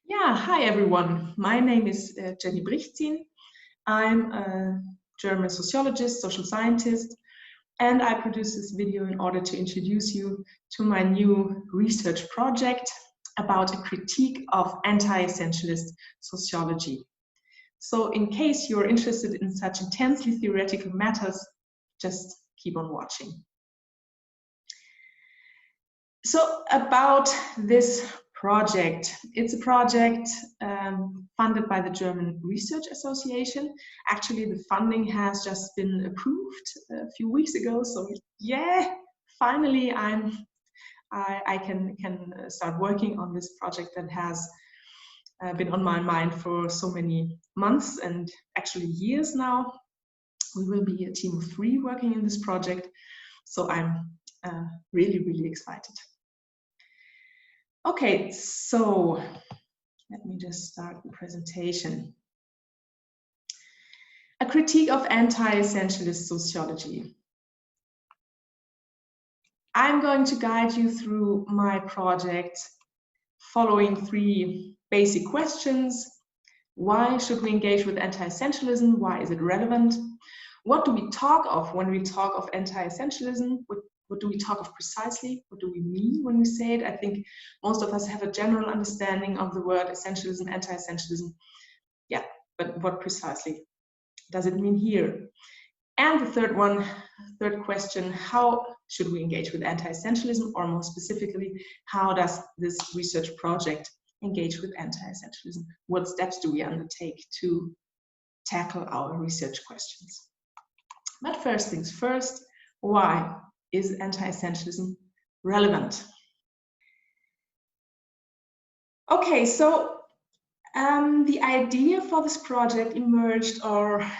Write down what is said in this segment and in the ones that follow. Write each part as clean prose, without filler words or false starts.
Yeah, hi everyone. My name is Jenny Brichtzin. I'm a German sociologist, social scientist, and I produce this video in order to introduce you to my new research project about a critique of anti-essentialist sociology. So in case you're interested in such intensely theoretical matters, just keep on watching. So about this project, it's a project funded by the German Research Association. Actually, the funding has just been approved a few weeks ago, so yeah, finally I can start working on this project that has been on my mind for so many months and actually years now. We will be a team of 3 working in this project, so I'm really excited. Okay, so let me just start the presentation. A critique of anti-essentialist sociology. I'm going to guide you through my project following 3 basic questions. Why should we engage with anti-essentialism? Why is it relevant? What do we talk of when we talk of anti-essentialism? What do we talk of precisely? What do we mean when we say it? I think most of us have a general understanding of the word essentialism, anti-essentialism. Yeah, but what precisely does it mean here? And the third question, how should we engage with anti-essentialism? Or more specifically, how does this research project engage with anti-essentialism? What steps do we undertake to tackle our research questions? But first things first, why is anti-essentialism relevant? Okay, so the idea for this project emerged, or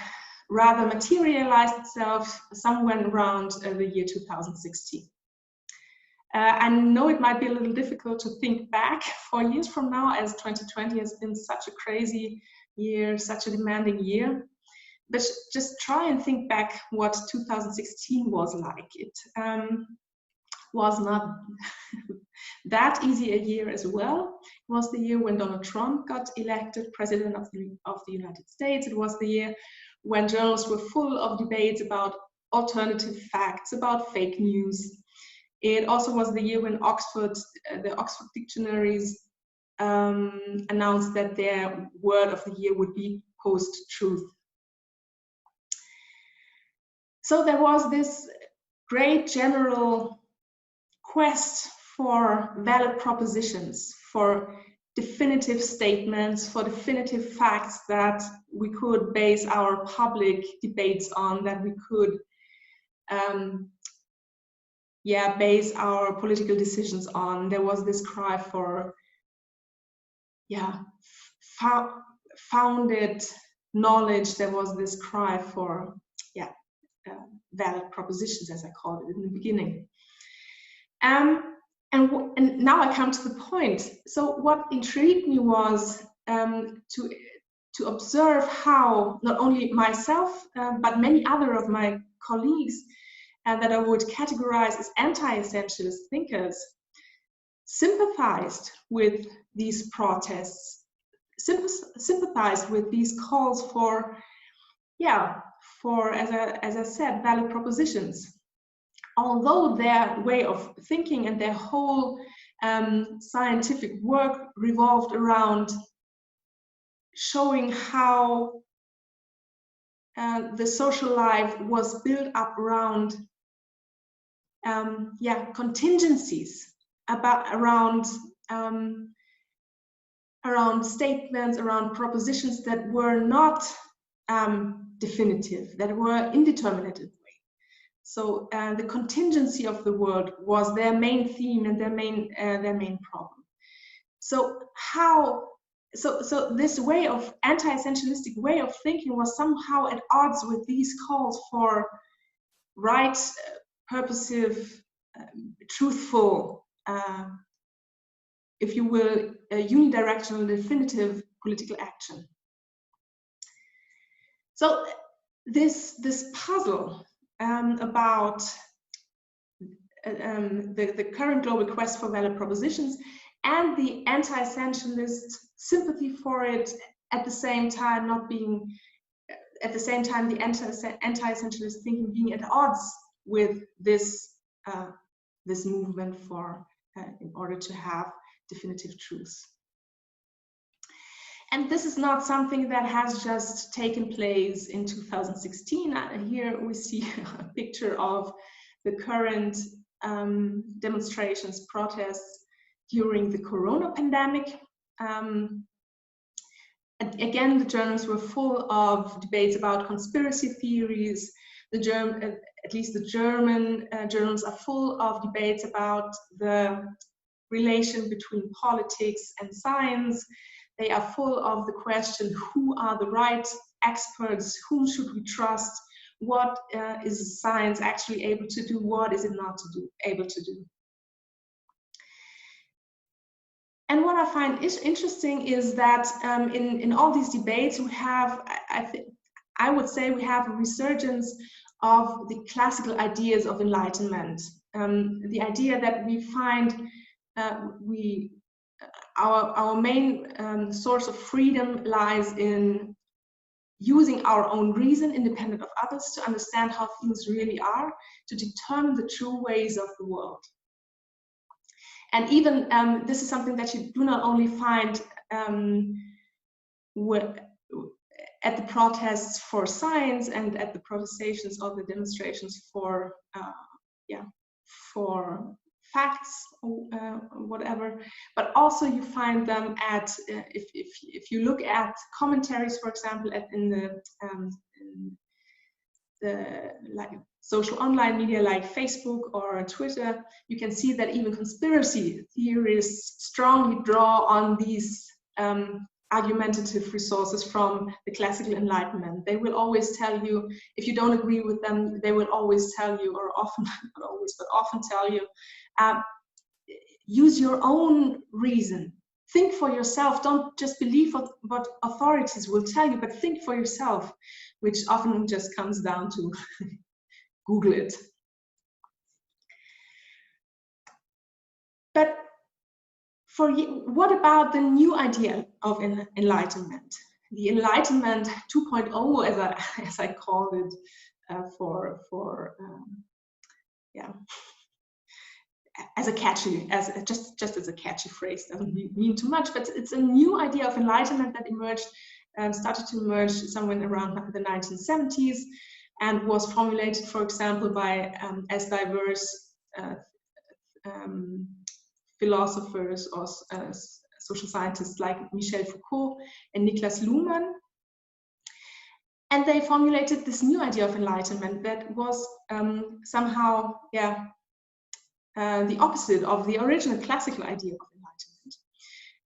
rather materialized itself, somewhere around the year 2016. I know it might be a little difficult to think back 4 years from now, as 2020 has been such a crazy year, such a demanding year. But just try and think back what 2016 was like. It was not that easy a year as well. It was the year when Donald Trump got elected president of the United States. It was the year when journals were full of debates about alternative facts, about fake news. It also was the year when the Oxford dictionaries announced that their word of the year would be post-truth. So there was this great general quest for valid propositions, for definitive statements, for definitive facts that we could base our public debates on, that we could base our political decisions on. There was this cry for founded knowledge. There was this cry for valid propositions, as I called it in the beginning. And now I come to the point. So what intrigued me was to observe how not only myself, but many other of my colleagues that I would categorize as anti-essentialist thinkers sympathized with these protests, sympathized with these calls for, as I said, valid propositions. Although their way of thinking and their whole scientific work revolved around showing how the social life was built up around contingencies, around statements, around propositions that were not definitive, that were indeterminate. So the contingency of the world was their main theme and their main problem. So this way of anti-essentialistic way of thinking was somehow at odds with these calls for right, purposive, truthful, if you will, unidirectional, definitive political action. So this puzzle about the current global quest for valid propositions and the anti-essentialist sympathy for it, at the same time not being, at the same time the anti-essentialist thinking being at odds with this this movement for in order to have definitive truths. And this is not something that has just taken place in 2016. Here we see a picture of the current demonstrations, protests during the Corona pandemic. And again, the journals were full of debates about conspiracy theories. At least the German journals are full of debates about the relation between politics and science. They are full of the question, who are the right experts? Whom should we trust? What is science actually able to do? What is it not able to do? And what I find interesting is that in all these debates, we have, I would say, we have a resurgence of the classical ideas of enlightenment. The idea that we find our main source of freedom lies in using our own reason, independent of others, to understand how things really are, to determine the true ways of the world. And even this is something that you do not only find at the protests for science and at the protestations or the demonstrations for facts or whatever, but also you find them at if you look at commentaries, for example, in the like social online media like Facebook or Twitter, you can see that even conspiracy theorists strongly draw on these argumentative resources from the classical Enlightenment. They will always tell you, if you don't agree with them, they will always tell you, or often, not always, but often tell you, use your own reason. Think for yourself. Don't just believe what authorities will tell you, but think for yourself, which often just comes down to Google it. But for you, what about the new idea of enlightenment? The Enlightenment 2.0, as I called it, just as a catchy phrase. Doesn't mean too much, but it's a new idea of enlightenment that started to emerge somewhere around the 1970s, and was formulated, for example, by as diverse philosophers or social scientists like Michel Foucault and Niklas Luhmann. And they formulated this new idea of enlightenment that was somehow, the opposite of the original classical idea of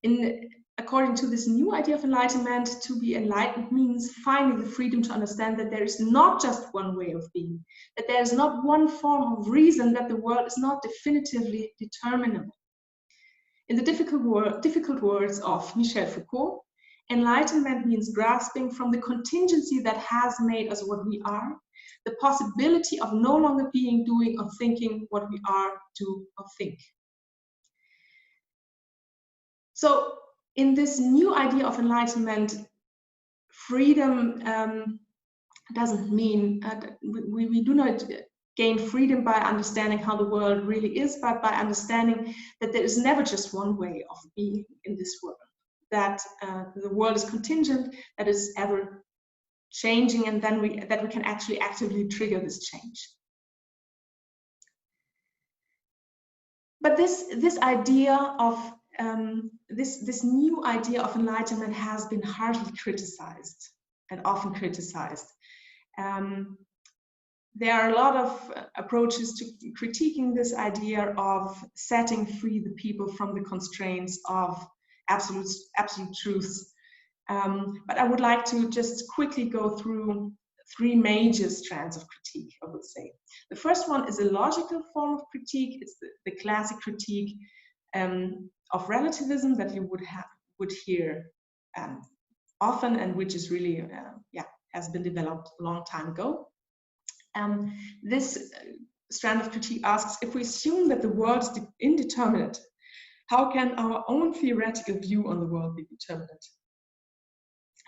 enlightenment. According to this new idea of enlightenment, to be enlightened means finding the freedom to understand that there is not just one way of being, that there is not one form of reason, that the world is not definitively determinable. In the difficult words of Michel Foucault, enlightenment means grasping from the contingency that has made us what we are, the possibility of no longer being, doing, or thinking what we are, do, or think. So, in this new idea of enlightenment, freedom doesn't mean we do not gain freedom by understanding how the world really is, but by understanding that there is never just one way of being in this world, that the world is contingent, that is ever changing, and then we can actually actively trigger this change. But this idea of this new idea of enlightenment has been harshly criticized and often criticized. There are a lot of approaches to critiquing this idea of setting free the people from the constraints of absolute truths. But I would like to just quickly go through three major strands of critique, I would say. The first one is a logical form of critique. It's the classic critique of relativism that you would hear often, and which is really has been developed a long time ago. This strand of critique asks, if we assume that the world is indeterminate, How can our own theoretical view on the world be determinate?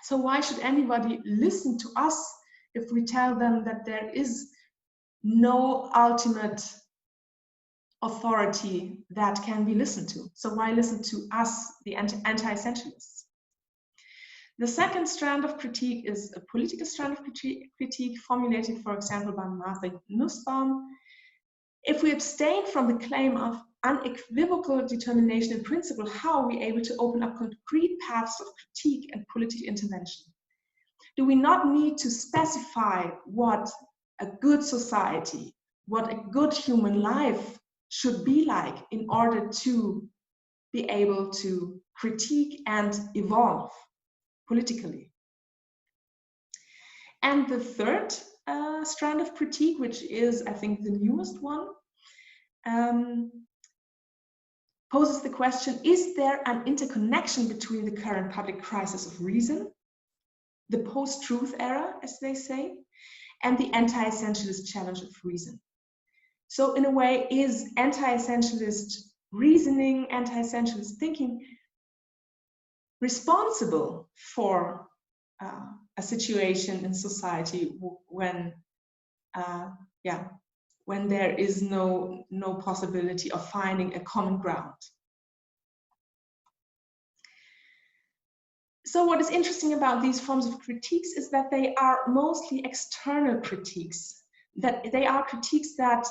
So why should anybody listen to us if we tell them that there is no ultimate authority that can be listened to? So why listen to us, the anti-essentialists? The second strand of critique is a political strand of critique formulated, for example, by Martha Nussbaum. If we abstain from the claim of unequivocal determination in principle, how are we able to open up concrete paths of critique and political intervention? Do we not need to specify what a good society, what a good human life should be like in order to be able to critique and evolve politically? And the third strand of critique, which is, I think, the newest one, poses the question, is there an interconnection between the current public crisis of reason, the post-truth era, as they say, and the anti-essentialist challenge of reason? So in a way, is anti-essentialist reasoning, anti-essentialist thinking responsible for a situation in society when when there is no possibility of finding a common ground? So what is interesting about these forms of critiques is that they are mostly external critiques, that they are critiques that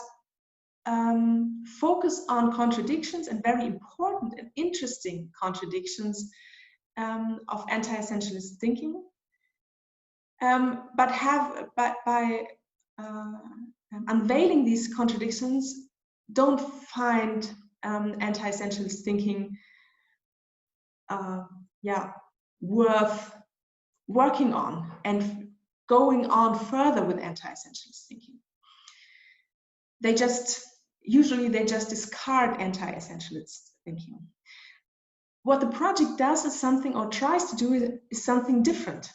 focus on contradictions, and very important and interesting contradictions of anti-essentialist thinking, but by unveiling these contradictions, don't find anti-essentialist thinking worth working on and going on further with anti-essentialist thinking. Usually they just discard anti-essentialist thinking. What the project does is something, or tries to do, is something different.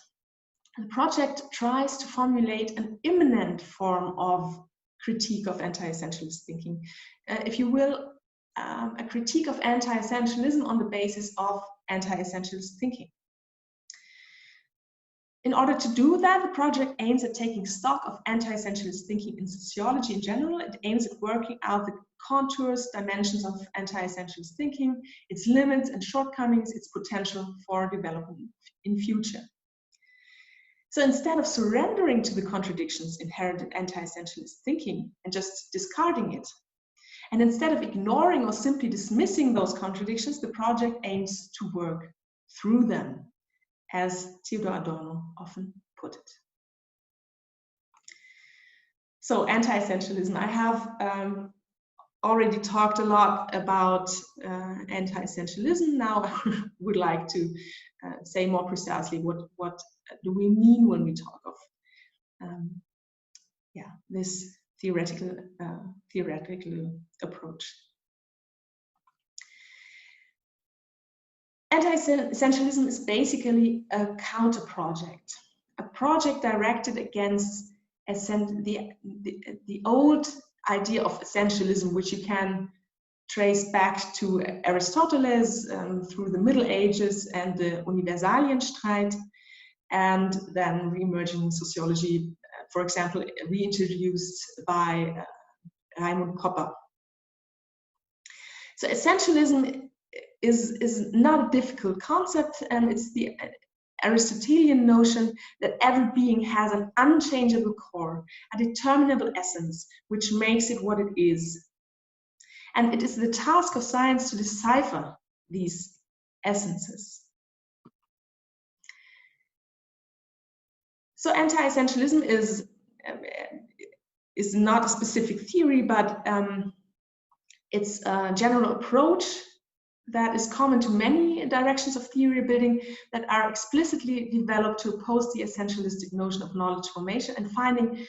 The project tries to formulate an immanent form of critique of anti-essentialist thinking. If you will, a critique of anti-essentialism on the basis of anti-essentialist thinking. In order to do that, the project aims at taking stock of anti-essentialist thinking in sociology in general. It aims at working out the contours, dimensions of anti-essentialist thinking, its limits and shortcomings, its potential for development in future. So instead of surrendering to the contradictions inherent in anti-essentialist thinking and just discarding it, and instead of ignoring or simply dismissing those contradictions, the project aims to work through them, as Theodor Adorno often put it. So anti-essentialism. I have already talked a lot about anti-essentialism. Now I would like to say more precisely what do we mean when we talk of this theoretical approach. Anti-essentialism is basically a counter-project, a project directed against the old idea of essentialism, which you can trace back to Aristoteles through the Middle Ages and the Universalienstreit, and then re-emerging in sociology, for example, reintroduced by Raimund Popper. So essentialism is not a difficult concept, and it's the Aristotelian notion that every being has an unchangeable core, a determinable essence, which makes it what it is. And it is the task of science to decipher these essences. So anti-essentialism is not a specific theory, but it's a general approach that is common to many directions of theory building that are explicitly developed to oppose the essentialistic notion of knowledge formation and finding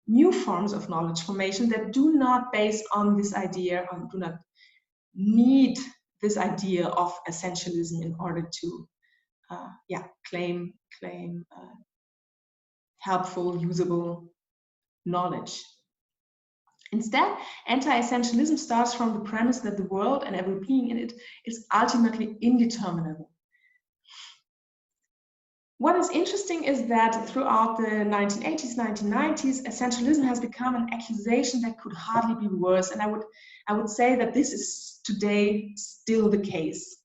new forms of knowledge formation that do not base on this idea, or do not need this idea of essentialism in order to claim helpful, usable knowledge. Instead, anti-essentialism starts from the premise that the world and every being in it is ultimately indeterminable. What is interesting is that throughout the 1980s, 1990s, essentialism has become an accusation that could hardly be worse. And I would say that this is today still the case.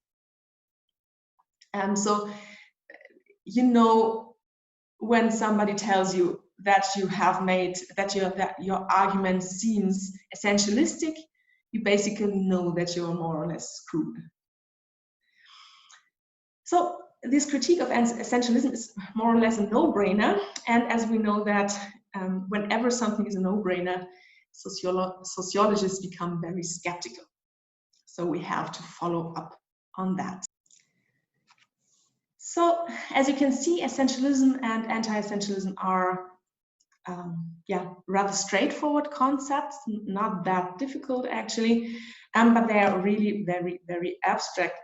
So, you know, when somebody tells you that you have made, that your argument seems essentialistic, you basically know that you're more or less screwed. So this critique of essentialism is more or less a no-brainer. And as we know that whenever something is a no-brainer, sociologists become very skeptical. So we have to follow up on that. So as you can see, essentialism and anti-essentialism are rather straightforward concepts, not that difficult actually, but they are really very, very abstract,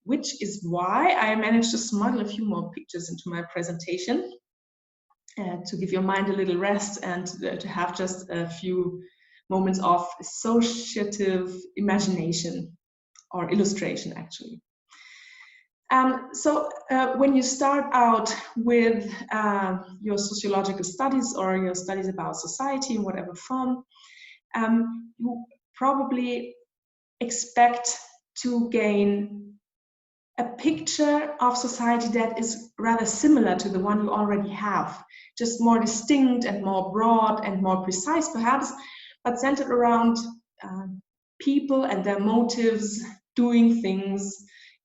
which is why I managed to smuggle a few more pictures into my presentation to give your mind a little rest and to have just a few moments of associative imagination or illustration actually. So when you start out with your sociological studies or your studies about society in whatever form, you probably expect to gain a picture of society that is rather similar to the one you already have, just more distinct and more broad and more precise perhaps, but centered around people and their motives, doing things,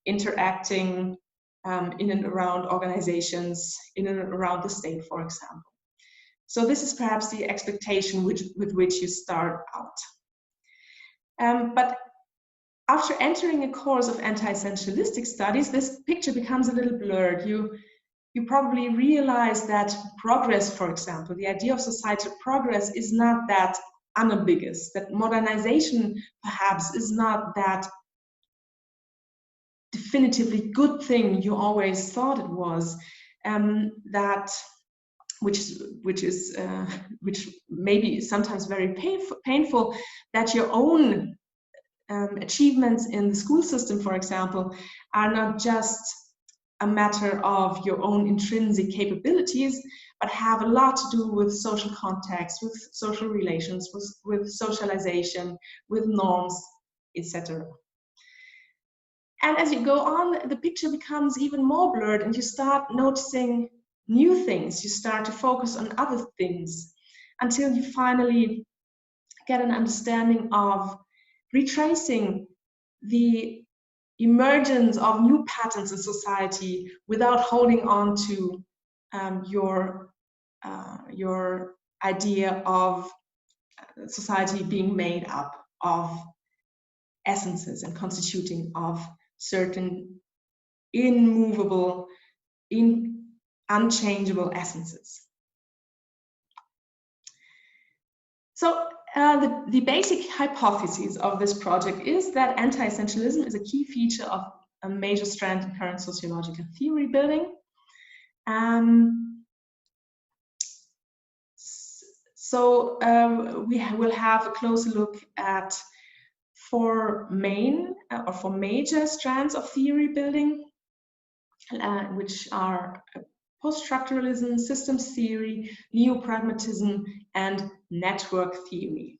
interacting in and around organizations, in and around the state, for example. So this is perhaps the expectation with which you start out. But after entering a course of anti-essentialistic studies, this picture becomes a little blurred. You probably realize that progress, for example, the idea of societal progress is not that unambiguous, that modernization perhaps is not that definitively good thing you always thought it was, which may be sometimes very painful, that your own achievements in the school system, for example, are not just a matter of your own intrinsic capabilities, but have a lot to do with social context, with social relations, with socialization, with norms, etc. And as you go on, the picture becomes even more blurred and you start noticing new things. You start to focus on other things until you finally get an understanding of retracing the emergence of new patterns in society without holding on to your idea of society being made up of essences and constituting of certain immovable, unchangeable essences. So the basic hypothesis of this project is that anti-essentialism is a key feature of a major strand in current sociological theory building. So we will have a closer look at four major strands of theory building, which are post-structuralism, systems theory, neo-pragmatism, and network theory.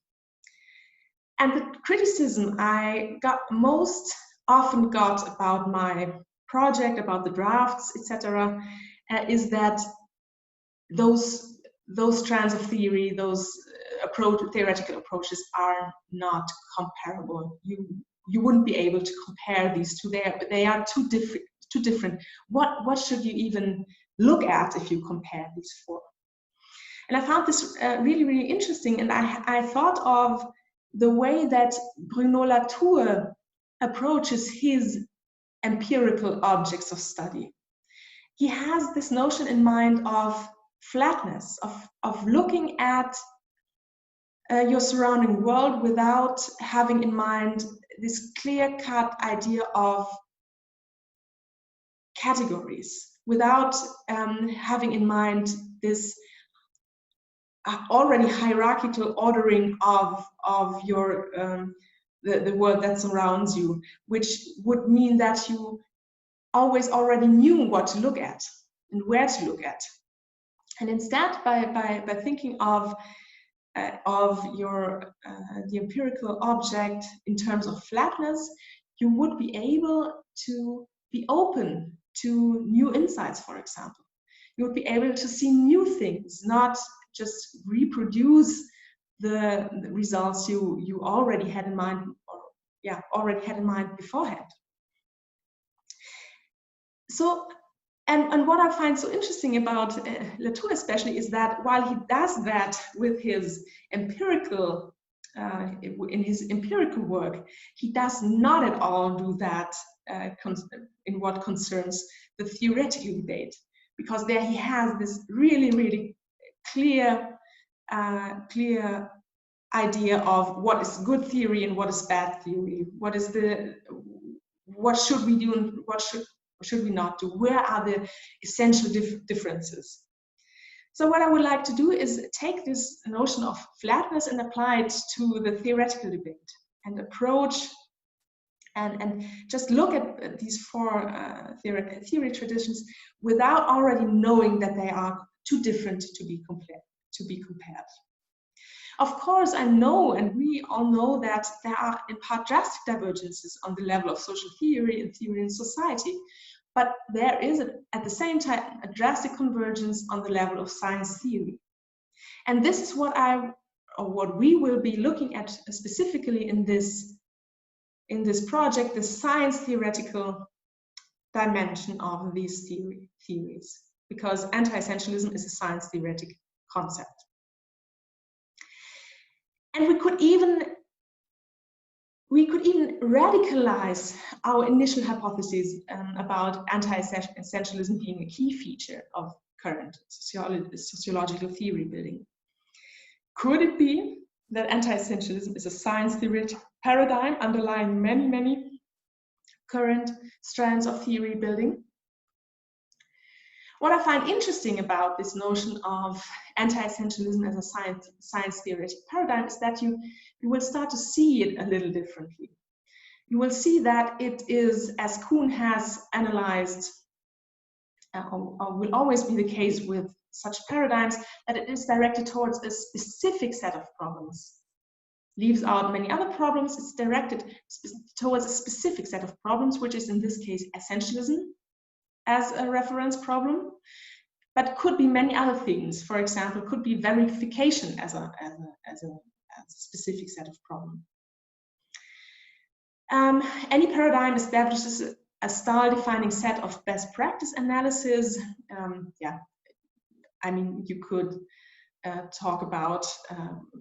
And the criticism I most often got about my project, about the drafts, etc., is that those strands of theory, those theoretical approaches are not comparable. You wouldn't be able to compare these two. They are too different. What should you even look at if you compare these four? And I found this really, really interesting. And I thought of the way that Bruno Latour approaches his empirical objects of study. He has this notion in mind of flatness, of looking at your surrounding world without having in mind this clear-cut idea of categories, without having in mind this already hierarchical ordering of your the world that surrounds you, which would mean that you always already knew what to look at and where to look at. And instead, by thinking of your the empirical object in terms of flatness, you would be able to be open to new insights, for example. You would be able to see new things, not just reproduce the results you already had in mind, or already had in mind beforehand. So, and what I find so interesting about Latour especially is that while he does that with his empirical, in his empirical work, he does not at all do that in what concerns the theoretical debate, because there he has this really, really clear idea of what is good theory and what is bad theory. What should we do and what should we not do? Where are the essential differences? So what I would like to do is take this notion of flatness and apply it to the theoretical debate and approach and just look at these four theory traditions without already knowing that they are too different to be compared. Of course, I know, and we all know, that there are in part drastic divergences on the level of social theory and theory in society, but there is at the same time a drastic convergence on the level of science theory. And this is what we will be looking at specifically in this project, the science theoretical dimension of these theories, because anti-essentialism is a science theoretic concept. And we could even radicalize our initial hypotheses about anti-essentialism being a key feature of current sociological theory building. Could it be that anti-essentialism is a science theoretic paradigm underlying many, many current strands of theory building? What I find interesting about this notion of anti-essentialism as a science theoretic paradigm is that you will start to see it a little differently. You will see that it is, as Kuhn has analyzed, or will always be the case with such paradigms, that it is directed towards a specific set of problems. Leaves out many other problems. It's directed towards a specific set of problems, which is in this case essentialism as a reference problem, but could be many other things. For example, could be verification as a specific set of problem. Any paradigm establishes a style-defining set of best practice analysis. I mean, you could talk about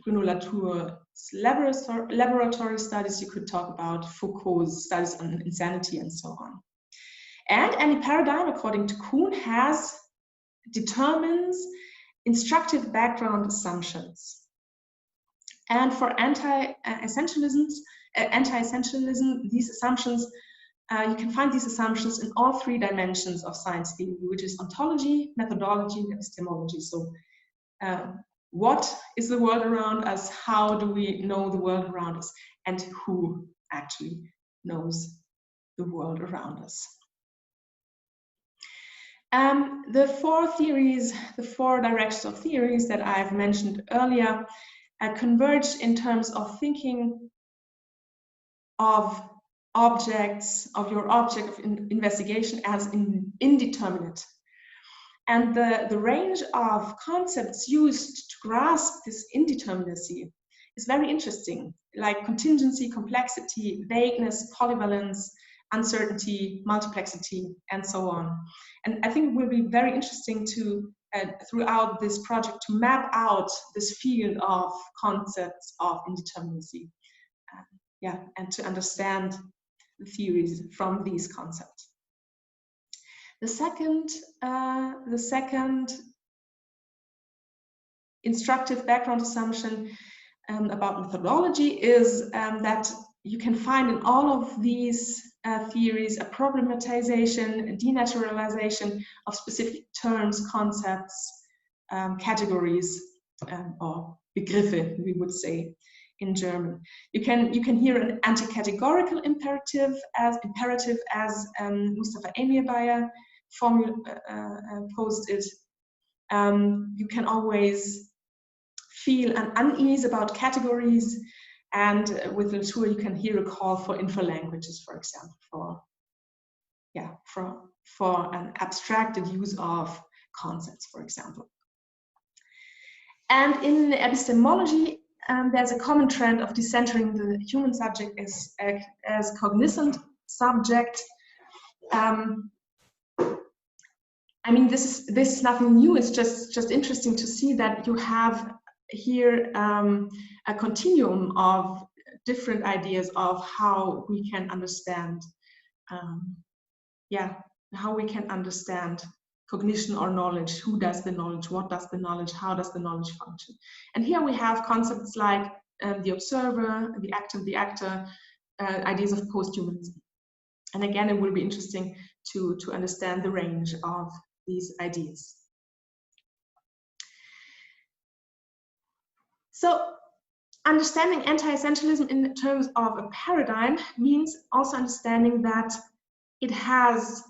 Bruno Latour's laboratory studies. You could talk about Foucault's studies on insanity and so on. And any paradigm, according to Kuhn, determines instructive background assumptions. And for anti-essentialism, these assumptions, you can find these assumptions in all three dimensions of science theory, which is ontology, methodology, and epistemology. So what is the world around us? How do we know the world around us? And who actually knows the world around us? The four directions of theories that I've mentioned earlier converge in terms of thinking of your object of investigation as indeterminate. And the range of concepts used to grasp this indeterminacy is very interesting, like contingency, complexity, vagueness, polyvalence, uncertainty, multiplexity, and so on. And I think it will be very interesting to, throughout this project, to map out this field of concepts of indeterminacy, and to understand the theories from these concepts. The second instructive background assumption about methodology is that you can find in all of these theories a problematization, a denaturalization of specific terms, concepts, categories, or Begriffe, we would say in German. You can hear an anti-categorical imperative as Mustafa Emirbayer posed it. You can always feel an unease about categories, and with Latour you can hear a call for infralanguages, for example, for an abstracted use of concepts, for example. And in epistemology, there's a common trend of decentering the human subject as cognizant subject. I mean, this is nothing new. It's just interesting to see that you have here a continuum of different ideas of how we can understand, how we can understand cognition or knowledge. Who does the knowledge? What does the knowledge? How does the knowledge function? And here we have concepts like the observer, the actor, ideas of posthumanism. And again, it will be interesting to understand the range of these ideas. So understanding anti-essentialism in terms of a paradigm means also understanding that it has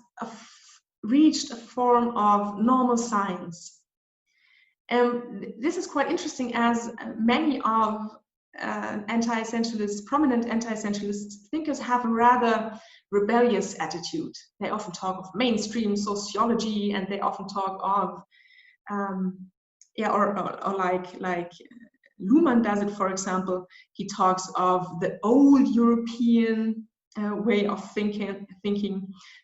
reached a form of normal science. This is quite interesting, as many of prominent anti-essentialist thinkers have a rather rebellious attitude. They often talk of mainstream sociology, and they often talk of, or like Luhmann does it, for example. He talks of the old European way of thinking.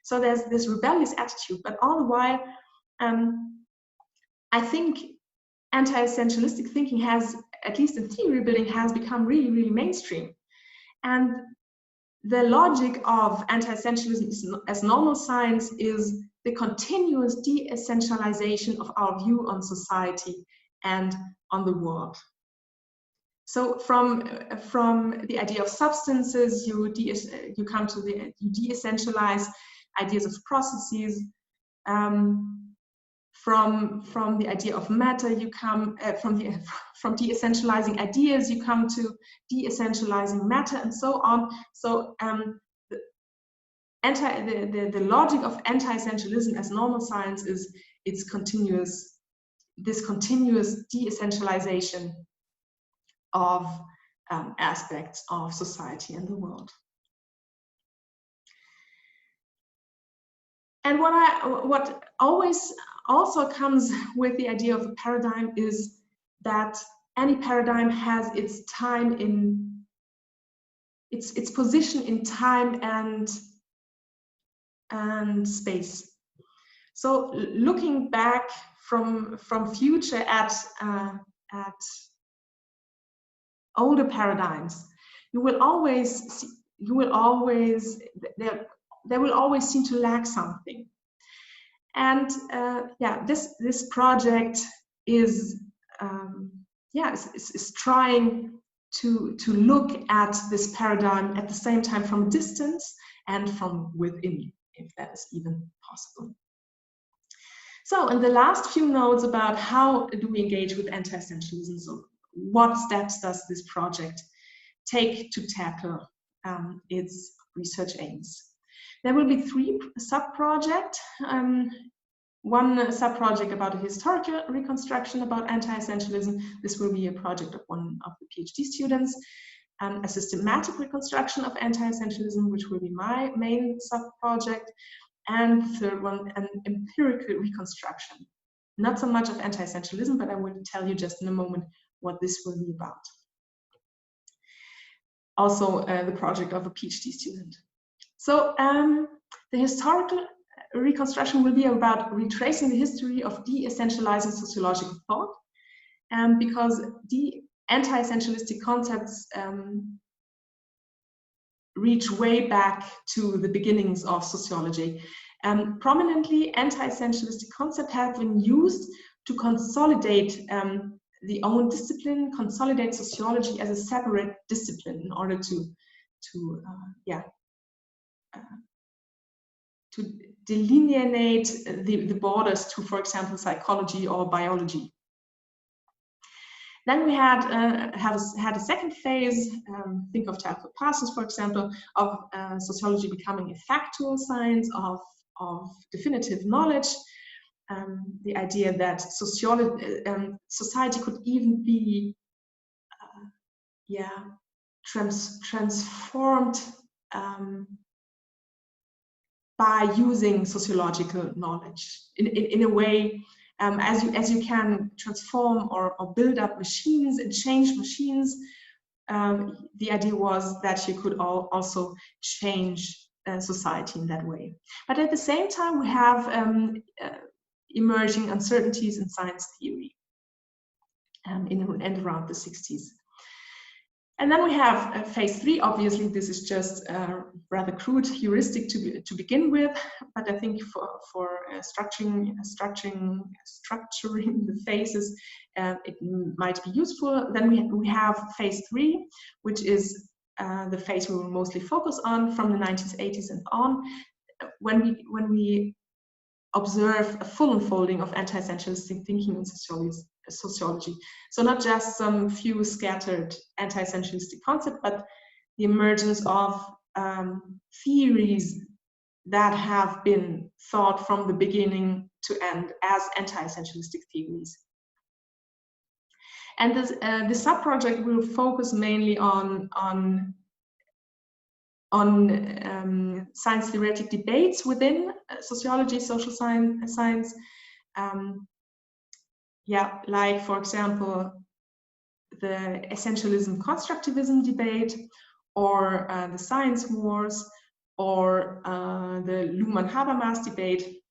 So there's this rebellious attitude, but all the while, I think anti-essentialistic thinking has, at least in theory building, has become really, really mainstream. And the logic of anti-essentialism as normal science is the continuous de-essentialization of our view on society and on the world. So from the idea of substances, you de-essentialize ideas of processes. From the idea of matter, you come from de-essentializing ideas, you come to de-essentializing matter, and so on. So the logic of anti-essentialism as normal science is this continuous de-essentialization of aspects of society and the world. And what always also comes with the idea of a paradigm is that any paradigm has its time in its position in time and space. So looking back from future at older paradigms, there will always seem to lack something. And this project is trying to look at this paradigm at the same time from a distance and from within, if that is even possible. So in the last few notes about how do we engage with anti-essentialism, so what steps does this project take to tackle its research aims? There will be 3 sub-projects. One sub-project about a historical reconstruction about anti-essentialism. This will be a project of one of the PhD students. A systematic reconstruction of anti-essentialism, which will be my main sub-project. And the third one, an empirical reconstruction. Not so much of anti-essentialism, but I will tell you just in a moment what this will be about. Also, the project of a PhD student. So the historical reconstruction will be about retracing the history of de-essentializing sociological thought, because the anti-essentialistic concepts reach way back to the beginnings of sociology. Prominently, anti-essentialistic concepts have been used to consolidate the own discipline, consolidate sociology as a separate discipline in order to delineate the borders to, for example, psychology or biology. Then we had a second phase, think of Telford Parsons, for example, of sociology becoming a factual science of definitive knowledge. The idea that society could even be transformed by using sociological knowledge in a way, as you can transform or build up machines and change machines. The idea was that you could also change society in that way. But at the same time, we have emerging uncertainties in science theory in and around the 60s. And then we have phase 3. Obviously, this is just a rather crude heuristic to begin with, but I think for structuring the phases, it might be useful. Then we have phase 3, which is the phase we will mostly focus on from the 1980s and on, when we observe a full unfolding of anti-essentialistic thinking in sociology. So not just some few scattered anti-essentialistic concepts, but the emergence of theories that have been thought from the beginning to end as anti-essentialistic theories. And this sub-project will focus mainly on science theoretic debates within sociology, social science. Like, for example, the essentialism constructivism debate, or the science wars, or the Luhmann-Habermas debate,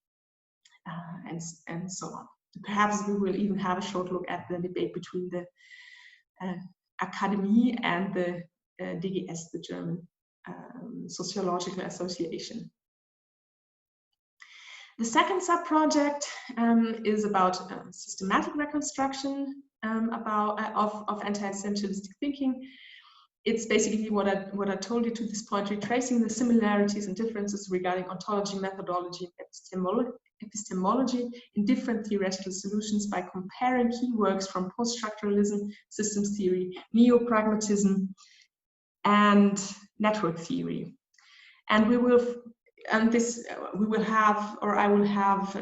and so on. Perhaps we will even have a short look at the debate between the Akademie and the DGS, the German Sociological Association. The second sub-project is about systematic reconstruction of anti-essentialistic thinking. It's basically what I told you to this point, retracing the similarities and differences regarding ontology, methodology, and epistemology in different theoretical solutions by comparing key works from post-structuralism, systems theory, neo-pragmatism, and network theory. And I will have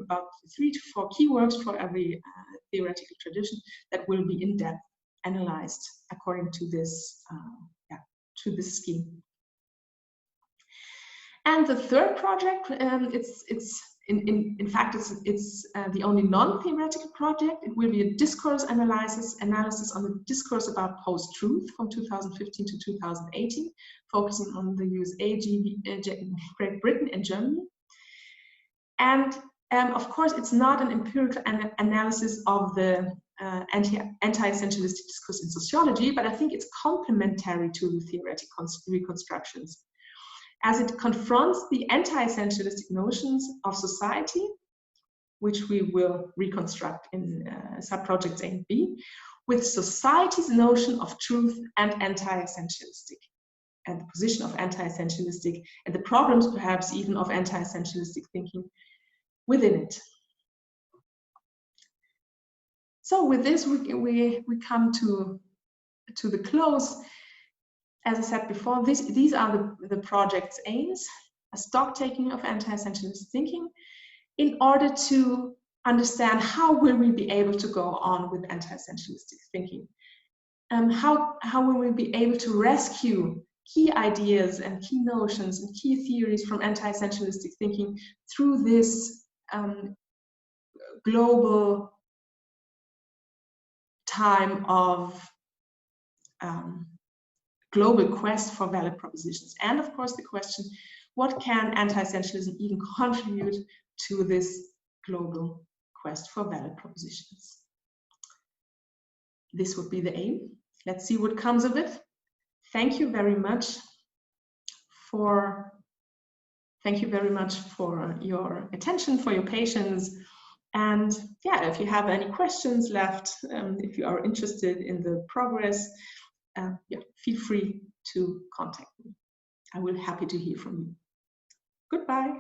about 3 to 4 keywords for every theoretical tradition that will be in depth analyzed according to this scheme. And the third project, in fact it's the only non-theoretical project. It will be a discourse analysis on the discourse about post-truth from 2015 to 2018, focusing on the USA, Great Britain, and Germany. And of course, it's not an empirical analysis of the anti-essentialistic discourse in sociology, but I think it's complementary to the theoretic reconstructions, as it confronts the anti-essentialistic notions of society, which we will reconstruct in sub-projects A and B, with society's notion of truth and anti-essentialistic, and the position of anti-essentialistic, and the problems perhaps even of anti-essentialistic thinking within it. So with this, we come to the close. As I said before, these are the project's aims: a stock taking of anti-essentialist thinking, in order to understand how will we be able to go on with anti-essentialistic thinking. How will we be able to rescue key ideas and key notions and key theories from anti-essentialistic thinking through this global time of global quest for valid propositions. And of course the question, what can anti-essentialism even contribute to this global quest for valid propositions? This would be the aim. Let's see what comes of it. Thank you very much for your attention, for your patience. And yeah, if you have any questions left, if you are interested in the progress, feel free to contact me. I will be happy to hear from you. Goodbye.